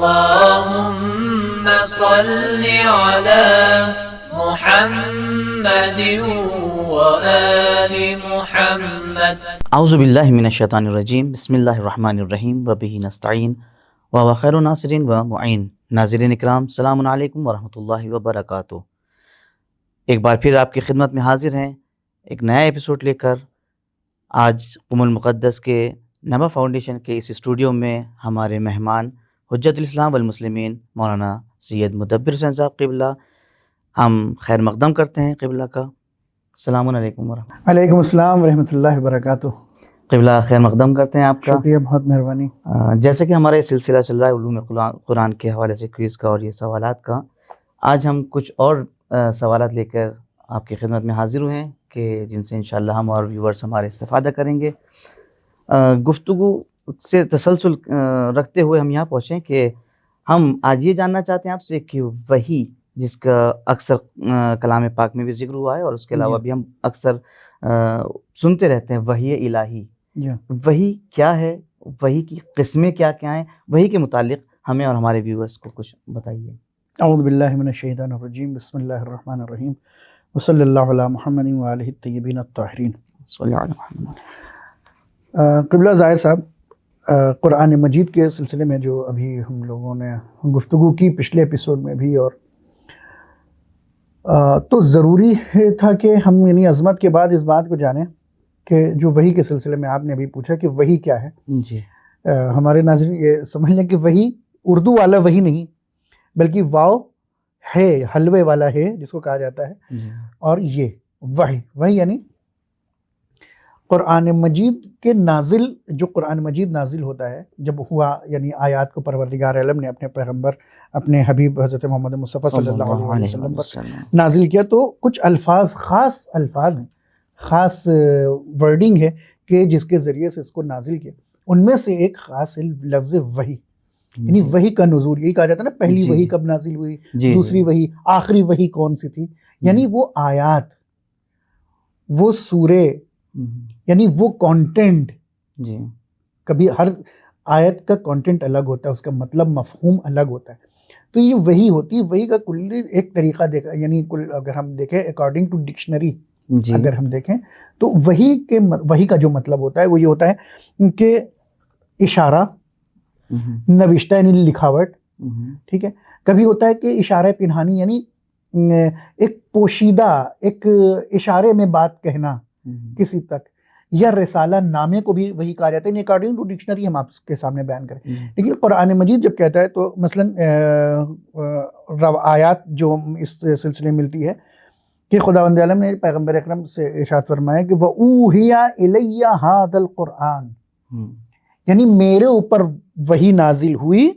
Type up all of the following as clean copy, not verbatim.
اللهم صل على محمد وآل محمد. اعوذ باللہ من الشیطان الرجیم. بسم اللہ الرحمن الرحیم وبہ نستعین وهو خیر ناصر و معین. ناظرین اکرام، السلام علیکم ورحمۃ اللہ وبرکاتہ. ایک بار پھر آپ کی خدمت میں حاضر ہیں ایک نیا ایپیسوڈ لے کر. آج قم المقدس کے نبا فاؤنڈیشن کے اس اسٹوڈیو میں ہمارے مہمان حجت الاسلام والمسلمین مولانا سید مدبر حسین صاحب قبلہ. ہم خیر مقدم کرتے ہیں قبلہ کا. السلام علیکم ورحمۃ اللہ. وعلیکم السلام ورحمۃ اللہ وبرکاتہ. قبلہ خیر مقدم کرتے ہیں آپ کا. شکریہ، بہت مہربانی. جیسے کہ ہمارا یہ سلسلہ چل رہا ہے علوم قرآن کے حوالے سے کوئز کا اور یہ سوالات کا، آج ہم کچھ اور سوالات لے کر آپ کی خدمت میں حاضر ہوئے ہیں کہ جن سے انشاءاللہ ہم اور ویورز ہمارے استفادہ کریں گے. گفتگو سے تسلسل رکھتے ہوئے ہم یہاں پہنچیں کہ ہم آج یہ جاننا چاہتے ہیں آپ سے کہ وحی، جس کا اکثر کلام پاک میں بھی ذکر ہوا ہے اور اس کے علاوہ بھی ہم اکثر سنتے رہتے ہیں، وحی الہی. وحی کیا ہے؟ وحی کی قسمیں کیا کیا ہیں؟ وحی کے متعلق ہمیں اور ہمارے ویورز کو کچھ بتائیے. اعوذ باللہ من الشیطان الرجیم. بسم اللہ الرحمن الرحیم. وصلی اللہ علی محمد وآلہ الطیبین الطاہرین. صلی اللہ علیہ وسلم. قبلہ ظاہر صاحب، قرآن مجید کے سلسلے میں جو ابھی ہم لوگوں نے گفتگو کی پچھلے ایپیسوڈ میں بھی، اور تو ضروری تھا کہ ہم یعنی عظمت کے بعد اس بات کو جانیں کہ جو وحی کے سلسلے میں آپ نے ابھی پوچھا کہ وحی کیا ہے. جی، ہمارے ناظرین یہ سمجھ لیں کہ وحی اردو والا وحی نہیں، بلکہ واو ہے، حلوے والا ہے جس کو کہا جاتا ہے. اور یہ وحی یعنی قرآن مجید کے نازل، جو قرآن مجید نازل ہوتا ہے جب ہوا، یعنی آیات کو پروردگار عالم نے اپنے پیغمبر، اپنے حبیب حضرت محمد مصطفیٰ صلی اللہ علیہ وسلم پر نازل کیا، تو کچھ الفاظ، خاص الفاظ ہیں، خاص ورڈنگ ہے کہ جس کے ذریعے سے اس کو نازل کیا. ان میں سے ایک خاص لفظ وحی، یعنی وحی کا نزول. یہی کہا جاتا ہے نا، پہلی وحی کب نازل ہوئی، دوسری وحی، آخری وحی کون سی تھی. یعنی وہ آیات، وہ سورے، یعنی وہ کانٹینٹ. کبھی ہر آیت کا کانٹینٹ الگ ہوتا ہے، اس کا مطلب مفہوم الگ ہوتا ہے. تو یہ وحی ہوتی ہے. وحی کا کلی ایک طریقہ دیکھا، یعنی اگر ہم دیکھیں اکارڈنگ ٹو ڈکشنری، اگر ہم دیکھیں تو وحی کا جو مطلب ہوتا ہے وہ یہ ہوتا ہے کہ اشارہ، نوشتہ یعنی لکھاوٹ، ٹھیک ہے. کبھی ہوتا ہے کہ اشارہ پنہانی، یعنی ایک پوشیدہ، ایک اشارے میں بات کہنا کسی تک، یا رسالہ نامے کو بھی وحی کہا جاتا ہے. اکارڈنگ ٹو ڈکشنری ہم آپ کے سامنے بیان کریں. لیکن قرآن مجید جب کہتا ہے تو مثلاً آیات جو اس سلسلے میں ملتی ہے کہ خداوند عالم نے پیغمبر اکرم سے ارشاد فرمایا کہ وَأُوحِيَ إِلَيَّ هَذَا الْقُرْآنِ، یعنی میرے اوپر وحی نازل ہوئی.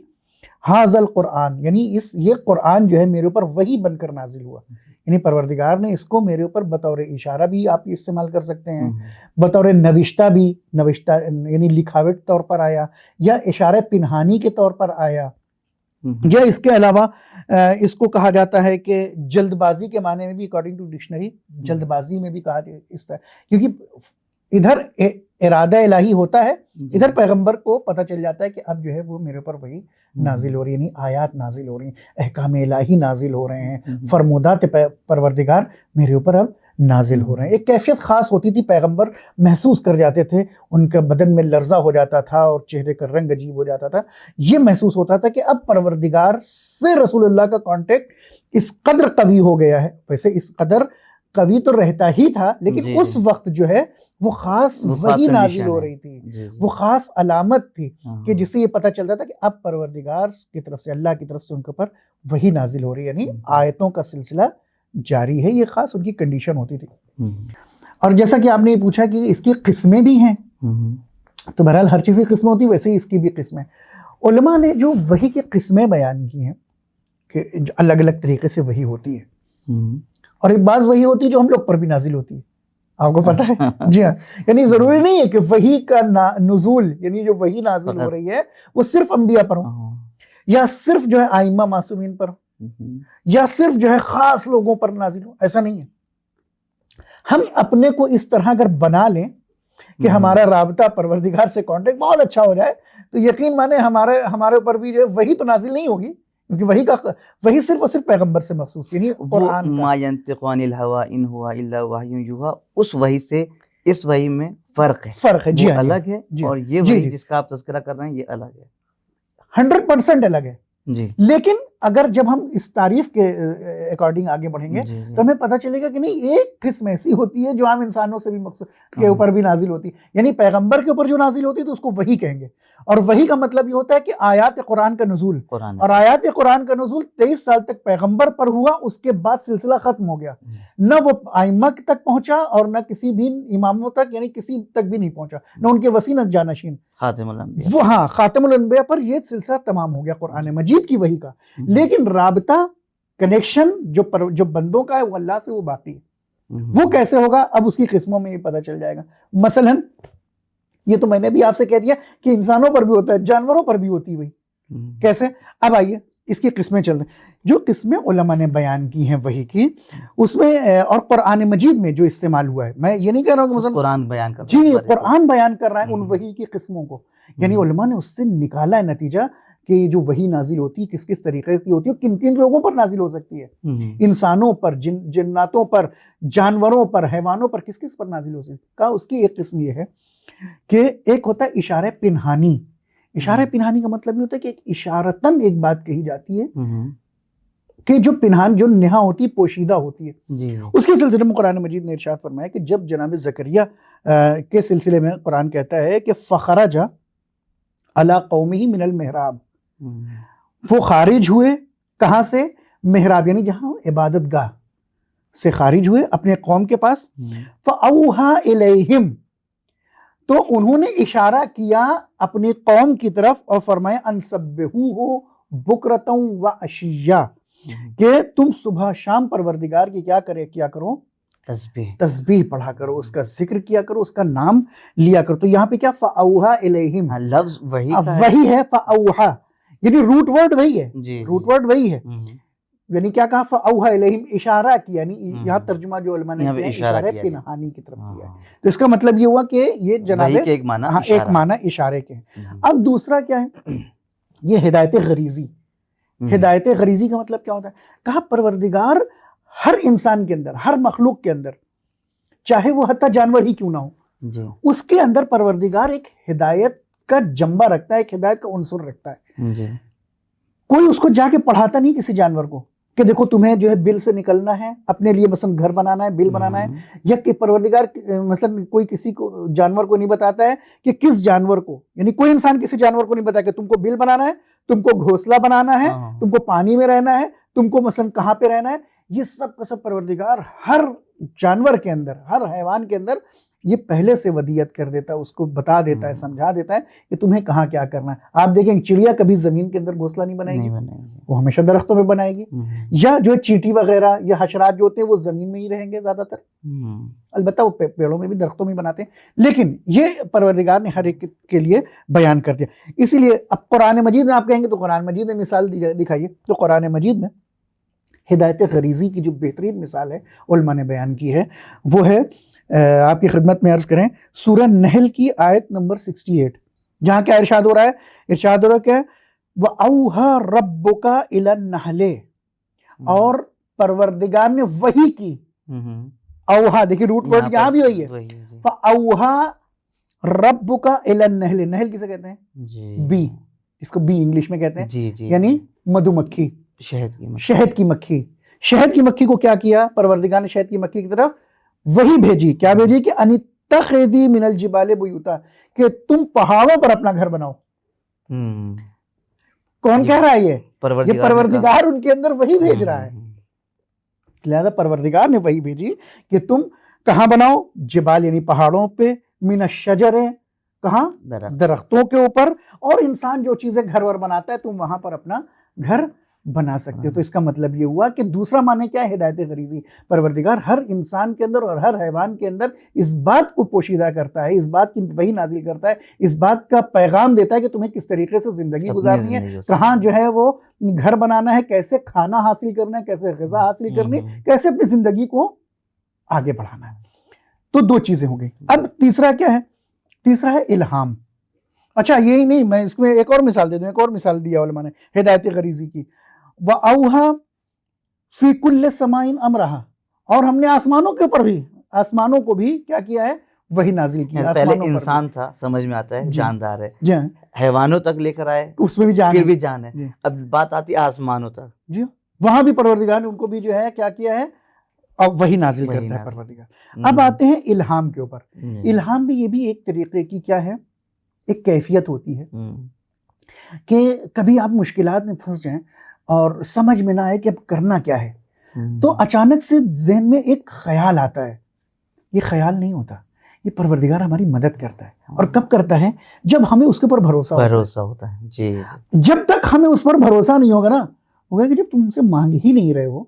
هَذَا الْقُرْآنِ یعنی یہ قرآن جو ہے میرے اوپر وحی بن کر نازل ہوا. یعنی پروردگار نے اس کو میرے اوپر بطور اشارہ بھی آپ استعمال کر سکتے ہیں، بطور نوشتہ بھی، نوشتہ یعنی لکھاوٹ طور پر آیا، یا اشارہ پنہانی کے طور پر آیا، یا اس کے علاوہ اس کو کہا جاتا ہے کہ جلد بازی کے معنی میں بھی، اکارڈنگ ٹو ڈکشنری جلد بازی میں بھی کہا جاتا ہے اس طرح. کیونکہ ادھر ارادہ الہی ہوتا ہے، ادھر پیغمبر کو پتہ چل جاتا ہے کہ اب جو ہے وہ میرے اوپر وہی نازل ہو رہی ہے، یعنی آیات نازل ہو رہی ہیں، احکام الہی نازل ہو رہے ہیں، فرمودات پروردگار میرے اوپر اب نازل ہو رہے ہیں. ایک کیفیت خاص ہوتی تھی، پیغمبر محسوس کر جاتے تھے، ان کا بدن میں لرزہ ہو جاتا تھا اور چہرے کا رنگ عجیب ہو جاتا تھا. یہ محسوس ہوتا تھا کہ اب پروردگار سے رسول اللہ کا کانٹیکٹ اس قدر قوی ہو گیا ہے. ویسے اس قدر قوی تو رہتا ہی تھا، لیکن اس وقت جو ہے وہ خاص وحی نازل ہو رہی تھی، وہ خاص علامت تھی کہ جس سے یہ پتہ چلتا تھا کہ اب پروردگار کی طرف سے، اللہ کی طرف سے ان کے اوپر وحی نازل ہو رہی ہے، یعنی آیتوں کا سلسلہ جاری ہے. یہ خاص ان کی کنڈیشن ہوتی تھی. اور جیسا کہ آپ نے یہ پوچھا کہ اس کی قسمیں بھی ہیں، تو بہرحال ہر چیز کی قسمیں ہوتی، ویسے ہی اس کی بھی قسمیں. علماء نے جو وحی کی قسمیں بیان کی ہیں کہ الگ الگ طریقے سے وحی ہوتی ہے، اور ایک بعض وحی ہوتی ہے جو ہم لوگ پر بھی نازل ہوتی ہے، آپ کو پتہ ہے. جی ہاں، یعنی ضروری نہیں ہے کہ وحی کا نزول، یعنی جو وحی نازل ہو رہی ہے وہ صرف انبیاء پر ہو، یا صرف جو ہے ائمہ معصومین پر ہو، یا صرف جو ہے خاص لوگوں پر نازل ہو. ایسا نہیں ہے. ہم اپنے کو اس طرح اگر بنا لیں کہ ہمارا رابطہ پروردگار سے کانٹیکٹ بہت اچھا ہو جائے، تو یقین مانے ہمارے اوپر بھی جو ہے وہی تو نازل نہیں ہوگی، کیونکہ وہی صرف اور صرف پیغمبر سے مخصوص، یعنی قرآن ما ینطق عن الہوا ان ہوا الا وحی یوحی، اس وحی سے اس وحی میں فرق ہے، جی وہ ہاں الگ ہے، جی اور یہ وحی جس کا آپ تذکرہ کر رہے ہیں یہ الگ ہے، 100% الگ ہے۔ جی لیکن اگر جب ہم اس تعریف کے اکارڈنگ آگے بڑھیں گے جی تو ہمیں پتہ چلے گا کہ نہیں، ایک قسم ایسی ہوتی ہے جو عام انسانوں سے بھی مقصد کے اوپر بھی نازل ہوتی ہے، یعنی پیغمبر کے اوپر جو نازل ہوتی ہے تو اس کو وحی کہیں گے، اور وحی کا مطلب یہ ہوتا ہے کہ آیات قرآن کا نزول، قرآن اور آیات قرآن کا نزول 23 سال تک پیغمبر پر ہوا، اس کے بعد سلسلہ ختم ہو گیا، نہ وہ ائمہ تک پہنچا اور نہ کسی بھی اماموں تک، یعنی کسی تک بھی نہیں پہنچا، نہ ان کے وسیع نہ جانشین، خاتم الانبیاء، وہ ہاں خاتم الانبیاء پر یہ سلسلہ تمام ہو گیا قرآن مجید کی وحی کا۔ لیکن رابطہ کنیکشن جو بندوں کا ہے وہ اللہ سے وہ باقی ہے، وہ کیسے ہوگا اب اس کی قسموں میں یہ پتہ چل جائے گا۔ مثلا یہ تو میں نے بھی آپ سے کہہ دیا کہ انسانوں پر بھی ہوتا ہے، جانوروں پر بھی ہوتی وہی، کیسے؟ اب آئیے اس کی قسمیں چل رہی ہیں، جو قسمیں علماء نے بیان کی ہیں وحی کی، اس میں اور قرآن مجید میں جو استعمال ہوا ہے، میں یہ نہیں کہہ رہا ہوں کہ مثلا قرآن بیان کر جی قرآن بیان کر رہا ہے ان وحی کی قسموں کو، یعنی علماء نے اس سے نکالا ہے نتیجہ کہ جو وحی نازل ہوتی ہے کس کس طریقے کی ہوتی ہے، کن کن لوگوں پر نازل ہو سکتی ہے، انسانوں پر، جناتوں پر، جانوروں پر، حیوانوں پر، کس کس پر نازل ہو سکتی ہے۔ کہا اس کی ایک قسم یہ ہے کہ ایک ہوتا ہے اشارہ پنہانی۔ اشارہ پنہانی کا مطلب یہ ہوتا ہے کہ ایک اشارتاً ایک بات کہی جاتی ہے کہ جو پنہان، جو نہا ہوتی ہے، پوشیدہ ہوتی ہے۔ اس کے سلسلے میں قرآن مجید نے ارشاد فرمایا کہ جب جناب زکریا کے سلسلے میں قرآن کہتا ہے کہ فخرج علی قومہ من المحراب، وہ خارج ہوئے کہاں سے؟ محراب، یعنی جہاں عبادت گاہ سے خارج ہوئے اپنے قوم کے پاس، فَأَوْحَا إِلَيْهِمْ، تو انہوں نے اشارہ کیا اپنی قوم کی طرف اور فرمایا ان سبحوہ بکرۃ وعشیہ، کہ تم صبح شام پروردگار کی کیا کرو؟ تسبیح پڑھا کرو، اس کا ذکر کیا کرو، اس کا نام لیا کرو۔ تو یہاں پہ کیا فَأَوْحَا إِلَيْهِمْ، لفظ وہی ہے فَأَوْحَا، یعنی روٹ ورڈ وہی ہے، روٹ ورڈ وہی ہے، یعنی کیا کہا؟ فَأَوْحَا إِلَيْهِمْ، اشارہ کیا، یعنی یہاں ترجمہ جو علماء نے کیا ہے اشارہ پنہانی کی طرف کیا ہے، تو اس کا مطلب یہ ہوا کہ یہ جناب ایک معنی اشارے کے ہیں۔ اب دوسرا کیا ہے؟ یہ ہدایت غریزی۔ ہدایت غریزی کا مطلب کیا ہوتا ہے؟ کہا پروردگار ہر انسان کے اندر، ہر مخلوق کے اندر، چاہے وہ حتیٰ جانور ہی کیوں نہ ہو، اس کے اندر پروردگار ایک ہدایت کا جنبہ رکھتا ہے، ایک ہدایت کا عنصر رکھتا ہے۔ کوئی اس کو جا کے پڑھاتا نہیں کسی جانور کو کہ دیکھو تمہیں جو ہے بل سے نکلنا ہے، اپنے لیے مثلا گھر بنانا ہے، بل بنانا ہے، یا کہ پروردگار مثلا کوئی کسی کو جانور کو نہیں بتاتا ہے کہ کس جانور کو، یعنی کوئی انسان کسی جانور کو نہیں بتایا کہ تم کو بل بنانا ہے، تم کو گھونسلہ بنانا ہے، تم کو پانی میں رہنا ہے، تم کو مثلا کہاں پہ رہنا ہے۔ یہ سب کا سب پروردگار ہر جانور کے اندر، ہر حیوان کے اندر یہ پہلے سے ودیت کر دیتا ہے، اس کو بتا دیتا ہے، سمجھا دیتا ہے کہ تمہیں کہاں کیا کرنا ہے۔ آپ دیکھیں چڑیا کبھی زمین کے اندر گھونسلہ نہیں بنائے گی، وہ ہمیشہ درختوں میں بنائے گی، یا جو چیٹی وغیرہ یا حشرات جو ہوتے ہیں وہ زمین میں ہی رہیں گے زیادہ تر، البتہ وہ پیڑوں میں بھی، درختوں میں بناتے ہیں، لیکن یہ پروردگار نے ہر ایک کے لیے بیان کر دیا۔ اسی لیے اب قرآن مجید میں آپ کہیں گے تو قرآن مجید میں مثال دکھائیے، تو قرآن مجید میں ہدایت غریزی کی جو بہترین مثال ہے علماء نے بیان کی ہے، وہ ہے آپ کی خدمت میں عرض کریں سورہ نحل کی آیت نمبر 68، جہاں کیا ارشاد ہو رہا ہے؟ ارشاد ہو رہا ہے کہ وَأَوْحَا رَبُّكَ إِلَى النَّحْلِ، اور پروردگار نے وحی کی، اوہا، دیکھیں روٹ ورڈ یہاں بھی ہوئی ہے، فَأَوْحَا رَبُّكَ إِلَى النَّحْلِ، نحل کسے کہتے ہیں؟ بی، اس کو بی انگلش میں کہتے ہیں، یعنی مدھو مکھی، شہد کی مکھی۔ شہد کی مکھی کو کیا کیا پروردگار نے؟ شہد کی مکھی کی طرف وہی بھیجی، کیا بھیجی؟ کہ انِتَّخِذِي مِنَ الْجِبَالِ بُيُوتًا، کہ تم پہاڑوں پر اپنا گھر بناؤ۔ کون کہہ رہا ہے یہ پروردگار ان کے اندر وہی بھیج رہا ہے، لہذا پروردگار نے وہی بھیجی کہ تم کہاں بناؤ؟ جبال، یعنی پہاڑوں پہ، من الشجر، کہاں؟ درختوں کے اوپر، اور انسان جو چیزیں گھر ور بناتا ہے تم وہاں پر اپنا گھر بنا سکتے ہو۔ تو اس کا مطلب یہ ہوا کہ دوسرا معنی کیا ہے؟ ہدایت غریزی۔ پروردگار ہر انسان کے اندر اور ہر حیوان کے اندر اس بات کو پوشیدہ کرتا ہے، اس بات کی وحی نازل کرتا ہے، اس بات کا پیغام دیتا ہے کہ تمہیں کس طریقے سے زندگی گزارنی ہے، کہاں جو ہے وہ گھر بنانا ہے، کیسے کھانا حاصل کرنا ہے، کیسے غذا حاصل کرنی ہے، کیسے اپنی زندگی کو آگے بڑھانا ہے۔ تو دو چیزیں ہو گئی۔ اب تیسرا کیا ہے؟ تیسرا ہے الہام۔ اچھا یہی نہیں، میں اس میں ایک اور مثال دے دوں، ایک اور مثال دیا علماء نے ہدایت غریزی کی، وَأَوْحَى فِي كُلِّ سَمَاءٍ أَمْرَهَا، اور ہم نے آسمانوں کے اوپر بھی، آسمانوں کو بھی کیا کیا ہے، وہی نازل کیا. پہلے انسان تھا، سمجھ میں آتا ہے، جاندار ہے، جی ہاں، حیوانوں تک لے کر آئے، اس میں بھی جان پھر ہے. بھی جان ہے. جی اب بات آتی ہے آسمانوں تک. جی وہاں بھی پروردگار نے ان کو بھی جو ہے کیا کیا ہے، اب وہی نازل وہی کرتا ہے نازل. پروردگار. اب آتے ہیں الہام کے اوپر. جی. الہام بھی یہ بھی ایک طریقے کی کیا ہے، ایک کیفیت ہوتی ہے کہ کبھی آپ مشکلات میں پھنس جائیں اور سمجھ میں نہ آئے کہ اب کرنا کیا ہے، تو اچانک سے ذہن میں ایک خیال آتا ہے. یہ خیال نہیں ہوتا، یہ پروردگار ہماری مدد کرتا ہے. اور کب کرتا ہے؟ جب ہمیں اس کے اوپر بھروسہ ہوتا ہے. جی. جب تک ہمیں اس پر بھروسہ نہیں ہوگا نا، ہوگا کہ جب تم سے مانگ ہی نہیں رہے ہو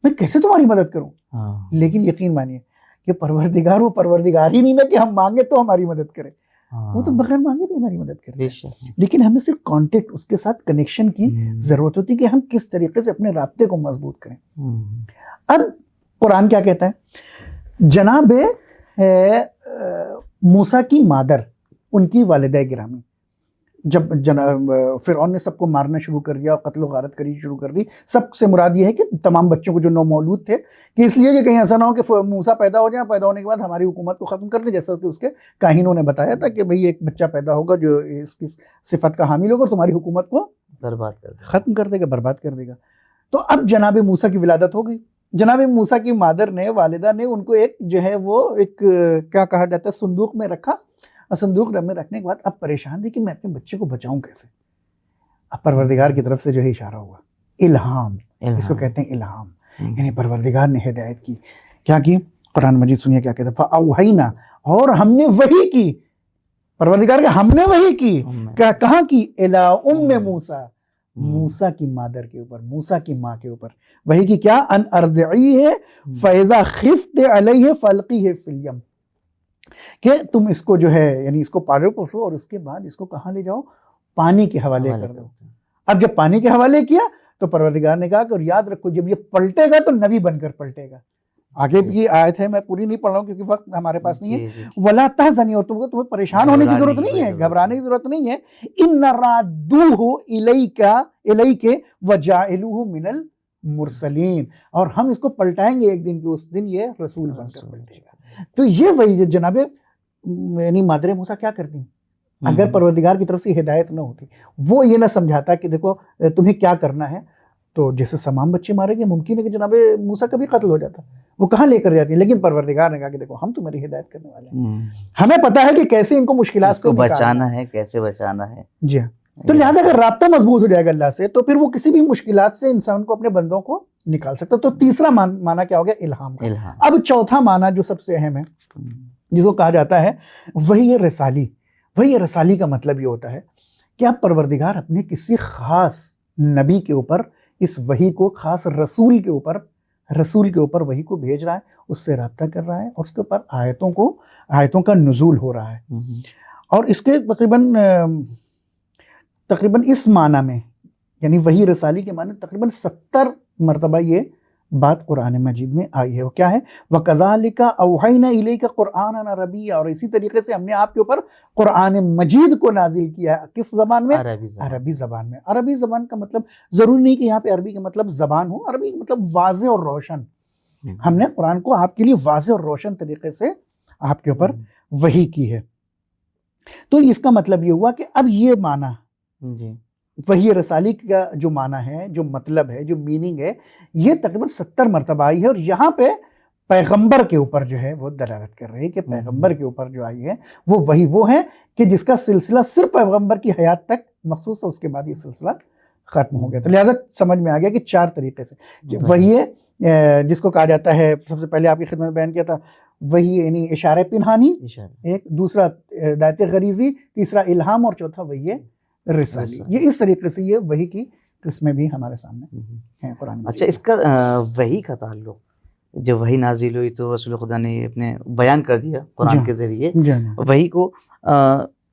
میں کیسے تمہاری مدد کروں. لیکن یقین مانیے کہ پروردگار وہ پروردگار ہی نہیں نا کہ ہم مانگے تو ہماری مدد کرے، وہ تو بغیر مانگے بھی ہماری مدد کرے. لیکن ہمیں صرف کانٹیکٹ، اس کے ساتھ کنیکشن کی ضرورت ہوتی ہے کہ ہم کس طریقے سے اپنے رابطے کو مضبوط کریں. اب قرآن کیا کہتا ہے؟ جناب موسیٰ کی مادر، ان کی والدہ گرامی، جب فرعون نے سب کو مارنا شروع کر دیا، قتل و غارت کری شروع کر دی، سب سے مراد یہ ہے کہ تمام بچوں کو جو نومولود تھے، کہ اس لیے کہ کہیں ایسا نہ ہو کہ موسیٰ پیدا ہو جائے، پیدا ہونے کے بعد ہماری حکومت کو ختم کر دے، جیسا کہ اس کے کاہنوں نے بتایا تھا کہ بھئی ایک بچہ پیدا ہوگا جو اس کی صفت کا حامل ہوگا اور تمہاری حکومت کو برباد کر دے، ختم کر دے گا، برباد کر دے گا. تو اب جناب موسیٰ کی ولادت ہو گئی. جناب موسیٰ کی مادر نے، والدہ نے ان کو ایک جو ہے وہ ایک کیا کہا جاتا ہے، صندوق میں رکھا، اور صندوق میں رکھنے کے بعد اب پریشان تھی کہ میں اپنے بچے کو بچاؤں کیسے. اب پروردگار کی طرف سے جو ہے اشارہ ہوا، الہام، اس کو کہتے ہیں الہام. یعنی پروردگار نے ہدایت کی. کیا کی؟ قرآن مجید سنیے کیا کہتا ہے، فَأَوْحَيْنَا، اور ہم نے وحی کی. پروردگار کہ ہم نے وحی کی، کہاں کی؟ إِلَىٰ أُمِّ مُوسَىٰ، موسیٰ کی مادر کے اوپر، موسیٰ کی ماں کے اوپر. وحی کی کیا؟ ان ارضعیہ فاذا خفت علیہ فالقیہ فی الیم، کہ تم اس کو جو ہے یعنی اس کو پالو پوسو اور اس کے بعد اس کو کہاں لے جاؤ؟ پانی کے حوالے کر دو. اب جب پانی کے حوالے کیا تو پروردگار نے کہا کہ اور یاد رکھو جب یہ پلٹے گا تو نبی بن کر پلٹے گا. آگے کی آیت ہے، میں پوری نہیں پڑھ رہا ہوں کیونکہ وقت ہمارے پاس نہیں ہے. ولا تحزنی، اور تمہیں پریشان ہونے کی ضرورت نہیں ہے، گھبرانے کی ضرورت نہیں ہے. ان رادوہ الیک وجاعلوہ من المرسلین، اور ہم اس کو پلٹائیں گے ایک دن کہ اس دن یہ رسول بن کر پلٹے گا. تو یہ وہی جناب یعنی مادر موسیٰ کیا کرتی ہیں؟ اگر پروردگار کی طرف سے ہدایت نہ ہوتی، وہ یہ نہ سمجھاتا کہ دیکھو تمہیں کیا کرنا ہے، تو جیسے تمام بچے مارے گئے، ممکن ہے کہ جناب موسیٰ کا بھی قتل ہو جاتا، وہ کہاں لے کر جاتی ہیں. لیکن پروردگار نے کہا کہ دیکھو ہم تمہاری ہدایت کرنے والے ہیں، ہمیں پتہ ہے کہ کیسے ان کو مشکلات سے بچانا ہے، کیسے بچانا ہے. جی ہاں. تو لہٰذا اگر رابطہ مضبوط ہو جائے گا اللہ سے تو پھر وہ کسی بھی مشکلات سے انسان کو، اپنے بندوں کو نکال سکتا. تو تیسرا معنی کیا ہو گیا؟ الہام کا. اب چوتھا معنی جو سب سے اہم ہے، جس کو کہا جاتا ہے وحی رسالی. وحی رسالی کا مطلب یہ ہوتا ہے کہ اب پروردگار اپنے کسی خاص نبی کے اوپر اس وحی کو، خاص رسول کے اوپر وحی کو بھیج رہا ہے، اس سے رابطہ کر رہا ہے، اور اس کے اوپر آیتوں کا نزول ہو رہا ہے. اور اس کے تقریباً اس معنی میں، یعنی وحی رسالی کے معنی تقریباً 70 مرتبہ یہ بات قرآن مجید میں آئی ہے. وہ کیا ہے؟ وَكَذَلِكَ أَوْحَيْنَا إِلَيْكَ قُرْآنًا عَرَبِيًّا، اور اسی طریقے سے ہم نے آپ کے اوپر قرآن مجید کو نازل کیا ہے. کس زبان میں؟ عربی زبان میں. عربی زبان کا مطلب ضروری نہیں کہ یہاں پہ عربی کا مطلب زبان ہو، عربی کا مطلب واضح اور روشن. ہم نے قرآن کو آپ کے لیے واضح اور روشن طریقے سے آپ کے اوپر وحی کی ہے. تو اس کا مطلب یہ ہوا کہ اب یہ معنی وحی رسالی کا جو معنی ہے، جو مطلب ہے، جو میننگ ہے، یہ تقریباً 70 مرتبہ آئی ہے. اور یہاں پہ پیغمبر کے اوپر جو ہے وہ دلالت کر رہی ہے کہ پیغمبر کے اوپر جو آئی ہے وہ وحی وہ ہے کہ جس کا سلسلہ صرف پیغمبر کی حیات تک مخصوص ہے، اس کے بعد یہ سلسلہ ختم ہو گیا. تو لہٰذا سمجھ میں آ گیا کہ 4 طریقے سے وحی ہے، جس کو کہا جاتا ہے، سب سے پہلے آپ کی خدمت بیان کیا تھا، وحی یعنی اشارہ پنہانی، ایک دوسرا ہدایت غریزی، تیسرا الہام، اور چوتھا وحی رسالی. یہ اس طریقے سے یہ وحی کی قسمیں بھی ہمارے سامنے ہیں قرآن میں. اچھا، اس کا وحی کا تعلق، جب وحی نازل ہوئی تو رسول خدا نے اپنے بیان کر دیا قرآن کے ذریعے وحی کو.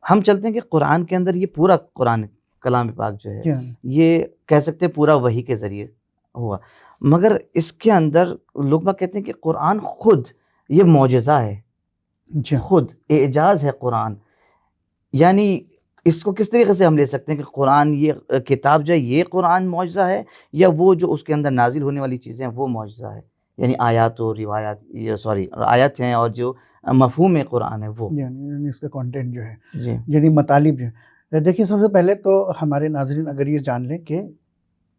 ہم چلتے ہیں کہ قرآن کے اندر یہ پورا قرآن کلام پاک جو ہے یہ کہہ سکتے ہیں پورا وحی کے ذریعے ہوا، مگر اس کے اندر لوگ کہتے ہیں کہ قرآن خود یہ معجزہ ہے، خود اعجاز ہے قرآن. یعنی اس کو کس طریقے سے ہم لے سکتے ہیں کہ قرآن یہ کتاب جو ہے یہ قرآن معجزہ ہے، یا وہ جو اس کے اندر نازل ہونے والی چیزیں ہیں وہ معجزہ ہے؟ یعنی آیات و روایات، آیات ہیں اور جو مفہوم قرآن ہے وہ، یعنی اس کا کانٹینٹ جو ہے، جی یعنی مطالب جو ہے. دیکھیے سب سے پہلے تو ہمارے ناظرین اگر یہ جان لیں کہ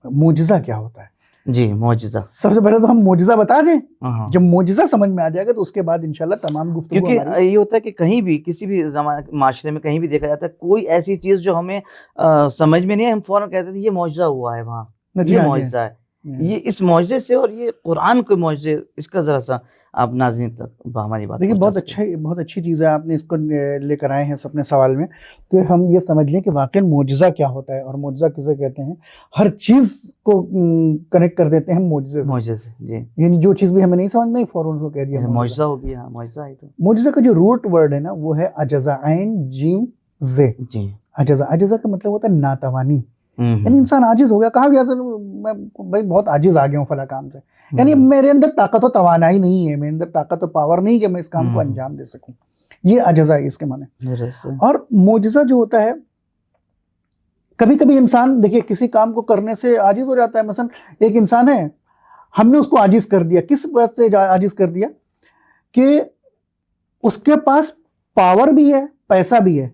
معجزہ کیا ہوتا ہے. جی معجزہ، سب سے پہلے تو ہم معجزہ بتا دیں. ہاں، جب معجزہ سمجھ میں آ جائے گا تو اس کے بعد انشاءاللہ تمام گفتگو کیونکہ ہماری. یہ ہوتا ہے کہ کہیں بھی کسی بھی معاشرے میں کہیں بھی دیکھا جاتا ہے کوئی ایسی چیز جو ہمیں سمجھ میں نہیں ہے، ہم فوراً کہتے ہیں یہ معجزہ ہوا ہے وہاں، جی یہ ہاں، معجزہ ہے. یہ اس معجزے سے اور یہ قرآن کے معجزے، اس کا ذرا سا آپ ناظرین تک ہماری بات دیکھیے پہنچا بہت اچھی چیز ہے آپ نے اس کو لے کر آئے ہیں اپنے سوال میں، کہ ہم یہ سمجھ لیں کہ واقعی معجزہ کیا ہوتا ہے اور معجزہ کسے کہتے ہیں. ہر چیز کو کنیکٹ کر دیتے ہیں ہم معجزے سے. معجزے، جی یعنی جو چیز بھی ہمیں نہیں سمجھ میں فوراً اس کو کہہ دیا معجزہ. معجزہ ہو گیا، معجزہ ہے تو معجزہ کا جو روٹ ورڈ ہے نا وہ ہے عجزہ، عین جیم زے. جی. عجزہ کا مطلب ہوتا ہے ناتوانی. یعنی انسان عاجز ہو گیا، کہا گیا تھا میں بھائی بہت عاجز آ گیا ہوں فلاں کام سے، یعنی میرے اندر طاقت و توانائی نہیں ہے، میرے اندر طاقت و پاور نہیں کہ میں اس کام کو انجام دے سکوں. یہ عجزہ ہے اس کے معنی. اور معجزہ جو ہوتا ہے کبھی کبھی انسان دیکھیے کسی کام کو کرنے سے عاجز ہو جاتا ہے. مثلا ایک انسان ہے، ہم نے اس کو عاجز کر دیا. کس بات سے عاجز کر دیا؟ کہ اس کے پاس پاور بھی ہے، پیسہ بھی ہے،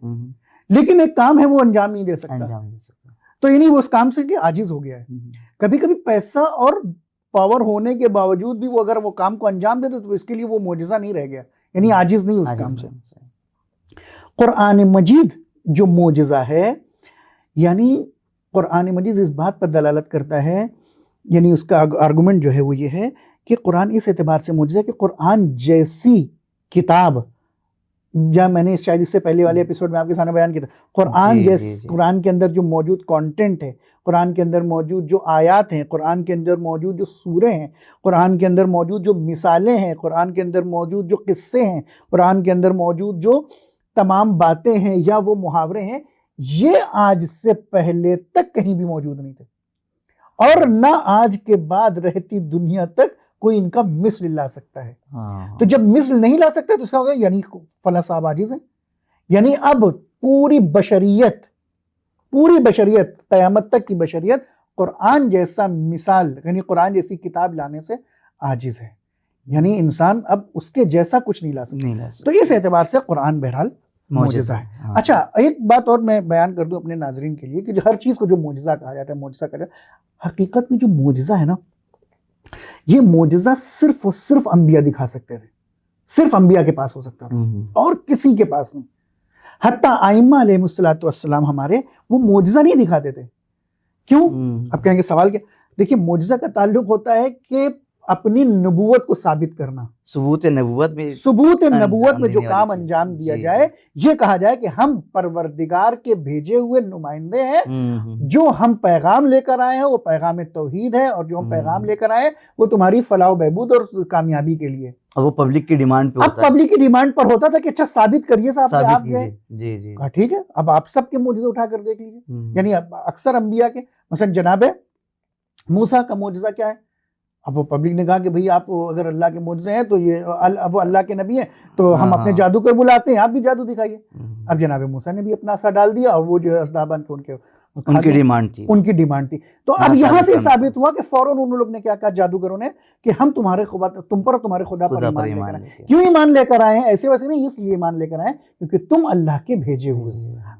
لیکن ایک کام ہے وہ انجام نہیں دے سکتا. تو یعنی وہ اس کام سے عاجز ہو گیا ہے. کبھی کبھی پیسہ اور پاور ہونے کے باوجود بھی وہ اگر وہ کام کو انجام دے تو اس کے لیے وہ معجزہ نہیں رہ گیا، یعنی عاجز نہیں اس کام سے. قرآن مجید جو معجزہ ہے، یعنی قرآن مجید اس بات پر دلالت کرتا ہے، یعنی اس کا آرگومنٹ جو ہے وہ یہ ہے کہ قرآن اس اعتبار سے معجزہ ہے کہ قرآن جیسی کتاب، یا میں نے شاید اس سے پہلے والے ایپیسوڈ میں آپ کے سامنے بیان کیا تھا، قرآن قرآن کے اندر جو موجود کانٹینٹ ہے، قرآن کے اندر موجود جو آیات ہیں، قرآن کے اندر موجود جو سورے ہیں، قرآن کے اندر موجود جو مثالیں ہیں، قرآن کے اندر موجود جو قصے ہیں، قرآن کے اندر موجود جو تمام باتیں ہیں یا وہ محاورے ہیں، یہ آج سے پہلے تک کہیں بھی موجود نہیں تھے، اور نہ آج کے بعد رہتی دنیا تک کوئی ان کا مثل لا سکتا ہے. تو جب مثل نہیں لا سکتا تو اس کا ہوگا یعنی فلاں صاحب عاجز ہیں. یعنی اب پوری بشریت قیامت تک کی بشریت قرآن جیسا مثال، یعنی قرآن جیسی کتاب لانے سے عاجز ہے. یعنی انسان اب اس کے جیسا کچھ نہیں لا سکتا. تو اس اعتبار سے قرآن بہرحال معجزہ ہے. اچھا ایک بات اور میں بیان کر دوں اپنے ناظرین کے لیے کہ جو ہر چیز کو جو معجزہ کہا جاتا ہے، معجزہ کہا جاتا ہے، حقیقت میں جو معجزہ ہے نا، یہ معجزہ صرف اور صرف انبیاء دکھا سکتے تھے، صرف انبیاء کے پاس ہو سکتا تھا اور کسی کے پاس نہیں. حتیٰ ائمہ علیہ السلام ہمارے وہ معجزہ نہیں دکھاتے تھے. کیوں؟ اب کہیں گے سوال کیا؟ دیکھیے معجزہ کا تعلق ہوتا ہے کہ اپنی نبوت کو ثابت کرنا، ثبوت نبوت میں جو کام انجام دیا جائے، یہ کہا جائے کہ ہم پروردگار کے بھیجے ہوئے نمائندے ہیں، جو ہم پیغام لے کر آئے ہیں وہ پیغام توحید ہے، اور جو ہم پیغام لے کر آئے وہ تمہاری فلاح و بہبود اور کامیابی کے لیے. اور وہ پبلک کی ڈیمانڈ پہ ہوتا ہے. اب پبلک کی ڈیمانڈ پر ہوتا تھا کہ اچھا ثابت کریے صاحب کہ آپ گئے. جی ٹھیک ہے، اب آپ سب کے معجزے اٹھا کر دیکھ لیجیے. یعنی اکثر انبیاء کے، مثلا جناب موسیٰ کا معجزہ کیا ہے؟ اب وہ پبلک نے کہا کہ بھئی آپ اگر اللہ کے معجزے ہیں تو یہ وہ اللہ کے نبی ہیں تو ہم اپنے جادوگر بلاتے ہیں، آپ بھی جادو دکھائیے. اب جناب موسیٰ نے بھی اپنا عصا ڈال دیا، اور وہ جو ہے اسدابن تھے ان کی ڈیمانڈ تھی. تو اب یہاں سے ثابت ہوا کہ فوراً ان لوگ نے کیا کہا جادوگروں نے کہ ہم تم پر اور تمہارے خدا پر ایمان لے کر آئے. کیوں ایمان لے کر آئے ہیں؟ ایسے ویسے نہیں، اس لیے ایمان لے کر آئے کیونکہ تم اللہ کے بھیجے ہوئے.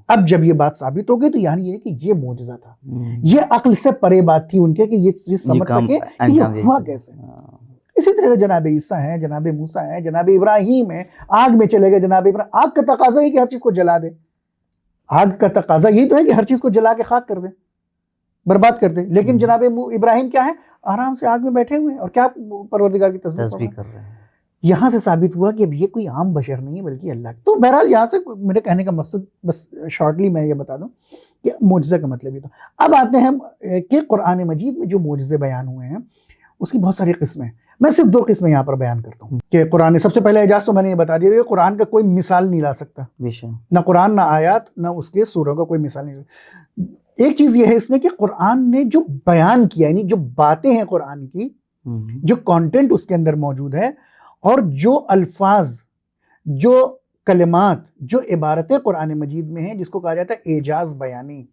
اب جب یہ بات ثابت ہو گئی تو یعنی یہ کہ یہ معجزہ تھا، یہ عقل سے پرے بات تھی ان کے کہ یہ چیز سمجھ سکے کہ یہ ہوا کیسے. اسی طرح جناب عیسیٰ ہیں، جناب موسیٰ ہیں، جناب ابراہیم ہیں، آگ میں چلے گئے. جناب ابراہیم، آگ کا تقاضا ہی کہ ہر چیز کو جلا دے. آگ کا تقاضا یہی تو ہے کہ ہر چیز کو جلا کے خاک کر دیں، برباد کر دیں. لیکن جناب ابراہیم کیا ہے؟ آرام سے آگ میں بیٹھے ہوئے ہیں اور کیا پروردگار کی تسبیح کر رہے ہیں. یہاں سے ثابت ہوا کہ اب یہ کوئی عام بشر نہیں ہے بلکہ اللہ. تو بہرحال یہاں سے میرے کہنے کا مقصد بس شارٹلی میں یہ بتا دوں کہ معجزہ کا مطلب یہ. تو اب آتے ہیں کہ قرآن مجید میں جو معجزے بیان ہوئے ہیں اس کی بہت ساری قسمیں ہیں. میں صرف 2 قسمیں یہاں پر بیان کرتا ہوں کہ قرآن، سب سے پہلے اعجاز تو میں نے یہ بتا دیا کہ قرآن کا کوئی مثال نہیں لا سکتا، نہ قرآن، نہ آیات، نہ اس کے سوروں کا کوئی مثال نہیں لا سکتا. ایک چیز یہ ہے اس میں کہ قرآن نے جو بیان کیا، یعنی جو باتیں ہیں قرآن کی، جو کانٹینٹ اس کے اندر موجود ہے، اور جو الفاظ، جو کلمات جو عبارتیں قرآن مجید میں ہیں جس کو کہا جاتا ہے اعجاز بیانی،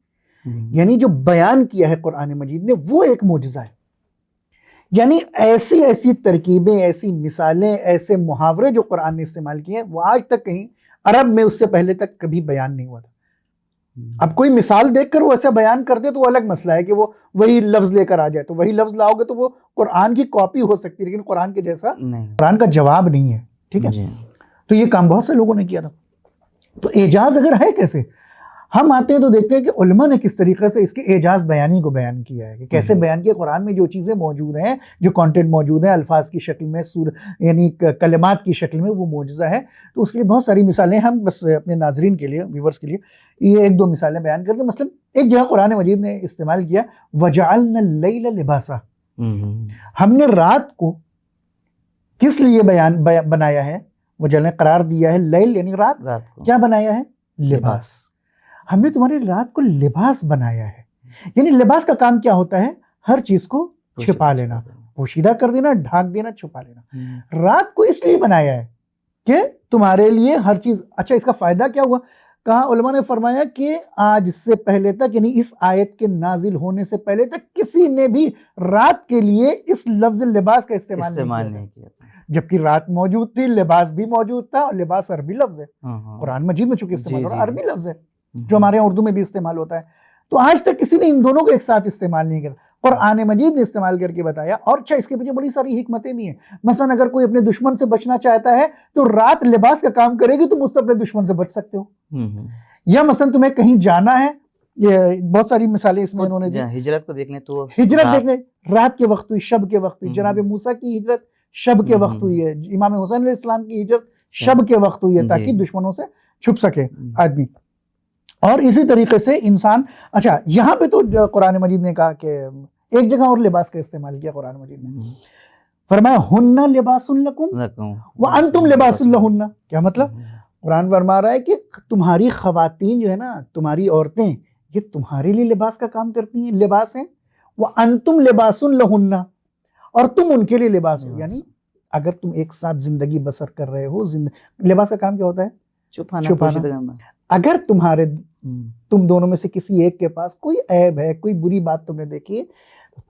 یعنی جو بیان کیا ہے قرآن مجید نے وہ ایک معجزہ ہے. یعنی ایسی ایسی ترکیبیں، ایسی مثالیں، ایسے محاورے جو قرآن نے استعمال کیے ہیں وہ آج تک کہیں عرب میں اس سے پہلے تک کبھی بیان نہیں ہوا تھا. اب کوئی مثال دیکھ کر وہ ایسا بیان کر دے تو وہ الگ مسئلہ ہے کہ وہ وہی لفظ لے کر آ جائے، تو وہی لفظ لاؤ گے تو وہ قرآن کی کاپی ہو سکتی ہے لیکن قرآن کے جیسا قرآن کا جواب نہیں ہے. ٹھیک ہے، تو یہ کام بہت سے لوگوں نے کیا تھا. تو اعجاز اگر ہے کیسے، ہم آتے ہیں تو دیکھتے ہیں کہ علماء نے کس طریقے سے اس کے اعجاز بیانی کو بیان کیا ہے، کہ کیسے بیان کیا. قرآن میں جو چیزیں موجود ہیں، جو کانٹینٹ موجود ہیں الفاظ کی شکل میں، یعنی کلمات کی شکل میں، وہ معجزہ ہے. تو اس کے لیے بہت ساری مثالیں ہم بس اپنے ناظرین کے لیے، ویورز کے لیے یہ ایک دو مثالیں بیان کرتے ہیں. مثلا ایک جگہ قرآن مجید نے استعمال کیا وَجَعَلْنَا اللَّيْلَ لِبَاسًا، ہم نے رات کو کس لیے بنایا ہے، وجعلنا قرار دیا ہے، لیل یعنی رات، کیا بنایا ہے، لباس. ہم نے تمہاری رات کو لباس بنایا ہے. یعنی لباس کا کام کیا ہوتا ہے، ہر چیز کو چھپا لینا، پوشیدہ کر دینا، ڈھانک دینا، چھپا لینا. رات کو اس لیے بنایا ہے کہ تمہارے لیے ہر چیز. اچھا اس کا فائدہ کیا ہوا، کہا علماء نے فرمایا کہ آج سے پہلے تک، یعنی اس آیت کے نازل ہونے سے پہلے تک کسی نے بھی رات کے لیے اس لفظ لباس کا استعمال نہیں کیا، جبکہ رات موجود تھی، لباس بھی موجود تھا، اور لباس عربی لفظ ہے. قرآن مجید میں چونکہ استعمال ہو رہا ہے عربی لفظ ہے جو ہمارے یہاں اردو میں بھی استعمال ہوتا ہے. تو آج تک کسی نے ان دونوں کو ایک ساتھ استعمال نہیں کیا. قرآن مجید نے استعمال کر کے بتایا. اور اچھا اس کے پیچھے بڑی ساری حکمتیں بھی ہیں. مثلا اگر کوئی اپنے دشمن سے بچنا چاہتا ہے تو رات لباس کا کام کرے گی، تم اس سے اپنے دشمن سے بچ سکتے ہو. یا مثلا تمہیں کہیں جانا ہے، یہ بہت ساری مثالیں اس میں انہوں نے دی. ہجرت کو دیکھ لیں تو ہجرت دیکھ لیں، رات کے وقت ہوئی، شب کے وقت ہوئی. جناب موسیٰ کی ہجرت شب کے وقت ہوئی ہے، امام حسین علیہ السلام کی ہجرت شب کے وقت ہوئی ہے تاکہ دشمنوں سے چھپ سکے آدمی. اور اسی طریقے سے انسان، اچھا یہاں پہ تو قرآن مجید نے کہا کہ ایک جگہ اور لباس کا استعمال کیا قرآن مجید نے، فرمایا ہن لباس لکم وانتم لباس لہن. کیا مطلب، قرآن فرما رہا ہے کہ تمہاری خواتین جو ہے نا، تمہاری عورتیں، یہ تمہارے لیے لباس کا کام کرتی ہیں، لباس ہیں. وانتم لباس لہن، اور تم ان کے لیے لباس ہو. یعنی اگر تم ایک ساتھ زندگی بسر کر رہے ہو، لباس کا کام کیا ہوتا ہے، چھپانا. اگر تم دونوں میں سے کسی ایک کے پاس کوئی عیب ہے، کوئی بری بات تم نے دیکھی ہے،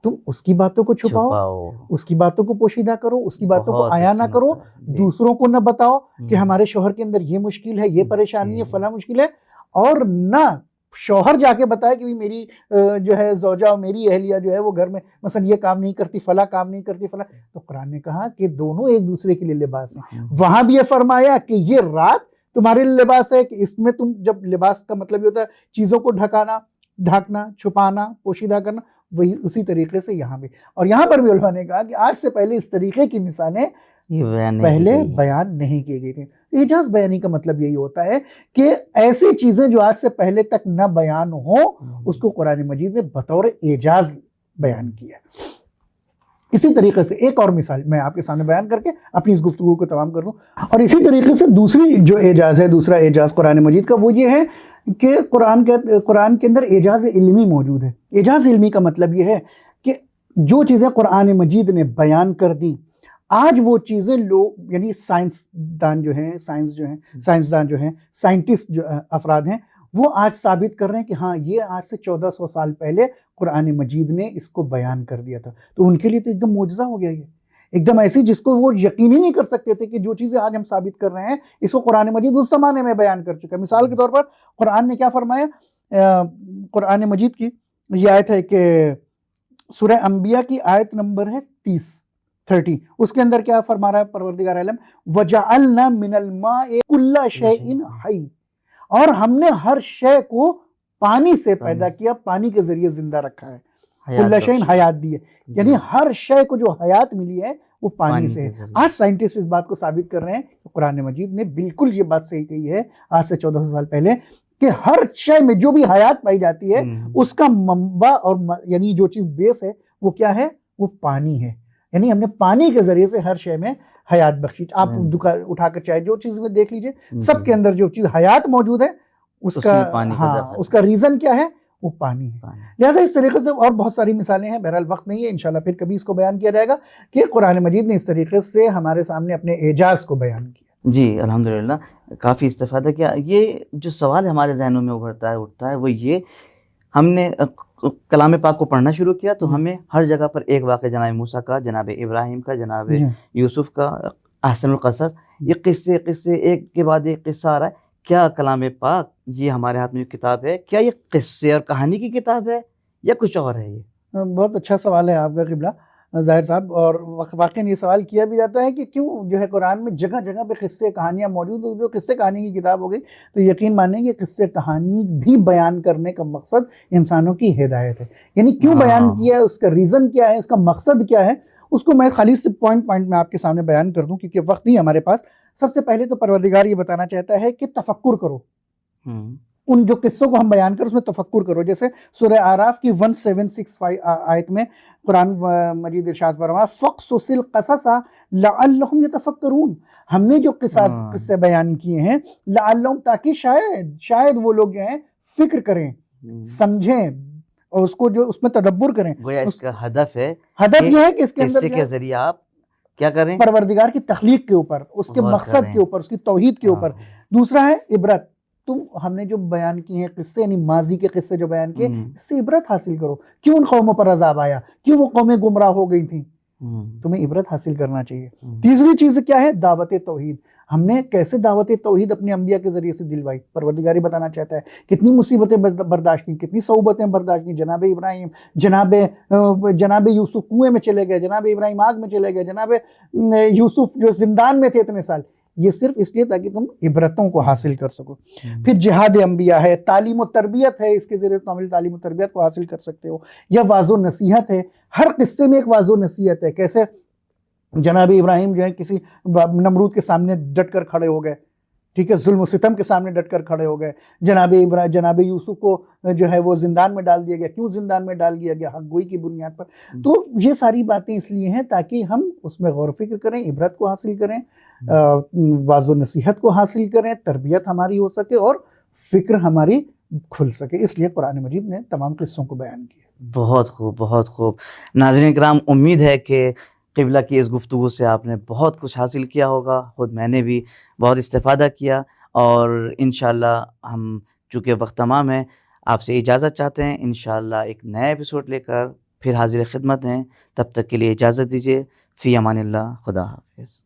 تم اس کی باتوں کو چھپاؤ، اس کی باتوں کو پوشیدہ کرو، اس کی باتوں کو عیاں نہ کرو، دوسروں کو نہ بتاؤ کہ ہمارے شوہر کے اندر یہ مشکل ہے، یہ پریشانی ہے، فلاں مشکل ہے. اور نہ شوہر جا کے بتائے کہ میری جو ہے زوجہ، میری اہلیہ جو ہے وہ گھر میں مثلا یہ کام نہیں کرتی، فلاں کام نہیں کرتی، فلاں. تو قرآن نے کہا کہ دونوں ایک دوسرے کے لیے لباس ہیں. وہاں بھی یہ فرمایا کہ یہ رات تمہارے لیے لباس ہے، کہ اس میں تم، جب لباس کا مطلب یہ ہوتا ہے چیزوں کو ڈھانکنا، چھپانا، پوشیدہ کرنا، وہی اسی طریقے سے یہاں بھی. اور یہاں پر بھی علماء نے کہا کہ آج سے پہلے اس طریقے کی مثالیں پہلے بیان نہیں کی گئی تھیں. اعجاز بیانی کا مطلب یہی ہوتا ہے کہ ایسی چیزیں جو آج سے پہلے تک نہ بیان ہوں، اس کو قرآن مجید نے بطور اعجاز بیان کیا. اسی طریقے سے ایک اور مثال میں آپ کے سامنے بیان کر کے اپنی اس گفتگو کو تمام کر دوں. اور اسی طریقے سے دوسری جو اعجاز ہے، دوسرا اعجاز قرآن مجید کا، وہ یہ ہے کہ قرآن کے اندر اعجاز علمی موجود ہے. اعجاز علمی کا مطلب یہ ہے کہ جو چیزیں قرآن مجید نے بیان کر دیں، آج وہ چیزیں لوگ، یعنی سائنسدان جو ہیں، سائنٹسٹ جو افراد ہیں، وہ آج ثابت کر رہے ہیں کہ ہاں یہ آج سے 1400 سال پہلے قرآن مجید نے اس کو بیان کر دیا تھا. تو ان کے لیے تو ایک دم معجزہ ہو گیا، یہ ایک دم ایسی جس کو وہ یقین ہی نہیں کر سکتے تھے کہ جو چیزیں آج ہم ثابت کر رہے ہیں اس کو قرآن مجید اس زمانے میں بیان کر چکا ہے. مثال کے طور پر قرآن نے کیا فرمایا، قرآن مجید کی یہ آیت ہے کہ سورہ انبیاء کی آیت نمبر ہے 30، اس کے اندر کیا فرما رہا ہے پروردگار عالم، وَجَعَلْنَا مِنَ الْمَاءِ كُلَّ شَيْءٍ حَيٍّ، اور ہم نے ہر شے کو پانی سے پیدا کیا، پانی کے ذریعے زندہ رکھا ہے. کُلَّ شَيْءٍ حیات دی ہے، یعنی ہر شے کو جو حیات ملی ہے وہ پانی سے ہے. آج سائنٹسٹ اس بات کو ثابت کر رہے ہیں کہ قرآن مجید نے بالکل یہ بات صحیح کہی ہے آج سے 1400 سال پہلے، کہ ہر شے میں جو بھی حیات پائی جاتی ہے اس کا منبع اور یعنی جو چیز بیس ہے وہ کیا ہے، وہ پانی ہے. یعنی ہم نے پانی کے ذریعے سے ہر شے میں حیات بخشی. آپ اٹھا کر چاہے جو چیز میں دیکھ لیجئے، سب کے اندر جو چیز حیات موجود ہے اس کا ریزن کیا ہے، وہ پانی ہے. لہٰذا اس طریقے سے اور بہت ساری مثالیں ہیں، بہرحال وقت نہیں ہے، انشاءاللہ پھر کبھی اس کو بیان کیا جائے گا کہ قرآن مجید نے اس طریقے سے ہمارے سامنے اپنے اعجاز کو بیان کیا. جی الحمدللہ کافی استفادہ کیا. یہ جو سوال ہمارے ذہنوں میں ابھرتا ہے اٹھتا ہے وہ یہ، ہم نے کلام پاک کو پڑھنا شروع کیا تو ہمیں ہر جگہ پر ایک واقعہ جناب موسیٰ کا، جناب ابراہیم کا، جناب یوسف کا، احسن القصص، یہ قصے ایک کے بعد ایک قصہ آ رہا ہے. کیا کلام پاک یہ ہمارے ہاتھ میں جو کتاب ہے کیا یہ قصے اور کہانی کی کتاب ہے یا کچھ اور ہے؟ یہ بہت اچھا سوال ہے آپ کا قبلہ ظاہر صاحب، اور واقعی یہ سوال کیا بھی جاتا ہے کہ کیوں جو ہے قرآن میں جگہ جگہ پہ قصے کہانیاں موجود ہو. جو قصے کہانی کی کتاب ہو گئی تو یقین مانیں کہ قصے کہانی بھی بیان کرنے کا مقصد انسانوں کی ہدایت ہے. یعنی کیوں بیان کیا ہے، اس کا ریزن کیا ہے، اس کا مقصد کیا ہے، اس کو میں خالی سے پوائنٹ میں آپ کے سامنے بیان کر دوں کیونکہ وقت نہیں ہمارے پاس. سب سے پہلے تو پروردگار یہ بتانا چاہتا ہے کہ تفکر کرو، ان جو قصوں کو ہم بیان کر اس میں تفکر کرو. جیسے سورہ اعراف کی 1765 آیت میں قرآن مجید ارشاد فرمایا فَقْصُصِ الْقَصَصَ لَعَلَّهُمْ يَتَفَكَّرُونَ. ہم نے جو قصے بیان کیے ہیں لعلہم، تاکہ شاید وہ لوگ جو ہیں فکر کریں، سمجھیں اور اس کو جو اس میں تدبر کریں. گویا اس کا ہدف یہ ہے کہ اس کے اندر قصے کے ذریعے آپ کیا کریں؟ پروردگار کی تخلیق کے اوپر، اس کے مقصد کے اوپر، اس کی توحید کے اوپر. دوسرا ہے عبرت. ہم نے جو بیان کیے ہیں قصے، یعنی ماضی کے قصے جو بیان کیے، اس سے عبرت حاصل کرو. کیوں ان قوموں پر عذاب آیا، کیوں وہ قومیں گمراہ ہو گئی تھیں، تمہیں عبرت حاصل کرنا چاہیے. تیسری چیز کیا ہے؟ دعوت توحید. ہم نے کیسے دعوت توحید اپنے انبیاء کے ذریعے سے دلوائی. پروردگاری بتانا چاہتا ہے کتنی مصیبتیں برداشت کی، کتنی صعوبتیں برداشت کی. جناب ابراہیم، جناب یوسف کنویں میں چلے گئے، جناب ابراہیم آگ میں چلے گئے، جناب یوسف جو زندان میں تھے اتنے سال. یہ صرف اس لیے تاکہ تم عبرتوں کو حاصل کر سکو. پھر جہاد انبیاء ہے، تعلیم و تربیت ہے، اس کے ذریعے تم عملی تعلیم و تربیت کو حاصل کر سکتے ہو. یا واعظ و نصیحت ہے، ہر قصے میں ایک واعظ و نصیحت ہے. کیسے جناب ابراہیم جو ہے کسی نمرود کے سامنے ڈٹ کر کھڑے ہو گئے، ٹھیک ہے، ظلم و ستم کے سامنے ڈٹ کر کھڑے ہو گئے. جناب یوسف کو جو ہے وہ زندان میں ڈال دیا گیا. کیوں زندان میں ڈال دیا گیا؟ حق گوئی کی بنیاد پر. تو یہ ساری باتیں اس لیے ہیں تاکہ ہم اس میں غور و فکر کریں، عبرت کو حاصل کریں، واعظ و نصیحت کو حاصل کریں، تربیت ہماری ہو سکے اور فکر ہماری کھل سکے. اس لیے قرآن مجید نے تمام قصوں کو بیان کیا. بہت خوب، بہت خوب. ناظرین کرام، امید ہے کہ قبلہ کی اس گفتگو سے آپ نے بہت کچھ حاصل کیا ہوگا. خود میں نے بھی بہت استفادہ کیا، اور انشاءاللہ ہم چونکہ وقت تمام ہے آپ سے اجازت چاہتے ہیں. انشاءاللہ ایک نئے ایپیسوڈ لے کر پھر حاضر خدمت ہیں. تب تک کے لیے اجازت دیجیے. فی امان اللہ. خدا حافظ.